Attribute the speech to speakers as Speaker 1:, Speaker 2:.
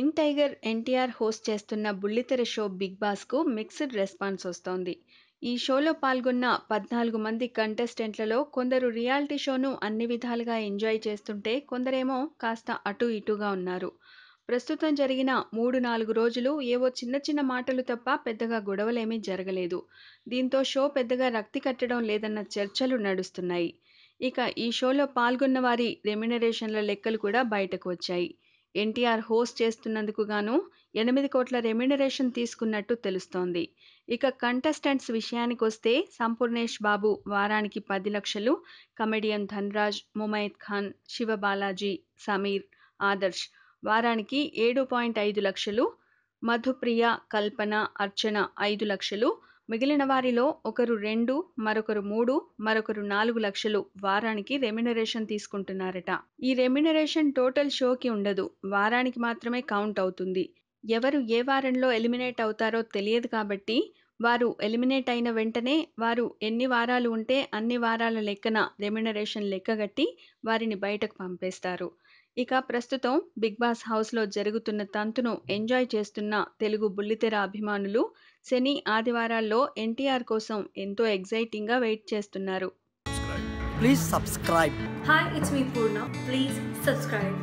Speaker 1: Young tiger NTR host చేస్తున్న బుల్లితెర show big బాస్కు mixed response వస్తోంది. ఈ షోలో పాల్గొన్న 14 మంది కంటెస్టెంట్లలో కొందరు రియాలిటీ షోను అన్ని విధాలుగా ఎంజాయ్ చేస్తుంటే కొందరేమో కాస్త అటు ఇటుగా ఉన్నారు. ప్రస్తుతం జరిగిన 3-4 రోజులు ఏవో చిన్న చిన్న మాటలు తప్ప పెద్దగా గొడవలేమీ జరగలేదు. దీంతో షో పెద్దగా రక్తి కట్టడం లేదన్న చర్చలు నడుస్తున్నాయి. ఇక ఈ షోలో పాల్గొన్న వారి రెమ్యునరేషన్ల లెక్కలు కూడా బయటకు వచ్చాయి. ఎన్టీఆర్ హోస్ట్ చేస్తున్నందుకు గాను 8 కోట్ల రెమ్యునరేషన్ తీసుకున్నట్టు తెలుస్తోంది. ఇక కంటెస్టెంట్స్ విషయానికొస్తే సంపూర్ణేష్ బాబు వారానికి 10 లక్షలు, కమెడియన్ ధన్‌రాజ్, ముమైత్ ఖాన్, శివబాలాజీ, సమీర్, ఆదర్శ్ వారానికి 7.5 లక్షలు, మధుప్రియ, కల్పన, అర్చన 5 లక్షలు, మిగిలిన వారిలో ఒకరు 2, మరొకరు 3, మరొకరు 4 లక్షలు వారానికి రెమ్యునరేషన్ తీసుకుంటున్నారట. ఈ రెమ్యునరేషన్ టోటల్ షోకి ఉండదు, వారానికి మాత్రమే కౌంట్ అవుతుంది. ఎవరు ఏ వారంలో ఎలిమినేట్ అవుతారో తెలియదు కాబట్టి వారు ఎలిమినేట్ అయిన వెంటనే వారు ఎన్ని వారాలు ఉంటే అన్ని వారాల లెక్కన రెమ్యునరేషన్ లెక్కగట్టి వారిని బయటకు పంపేస్తారు. ఇక ప్రస్తుతం బిగ్ బాస్ హౌస్లో జరుగుతున్న తంతును ఎంజాయ్ చేస్తున్న తెలుగు బుల్లితెర అభిమానులు శని, ఆదివారాల్లో ఎన్టీఆర్ కోసం ఎంతో ఎగ్జైటింగ్గా వెయిట్ చేస్తున్నారు.
Speaker 2: Please subscribe.
Speaker 3: Hi, it's me Purna. Please subscribe.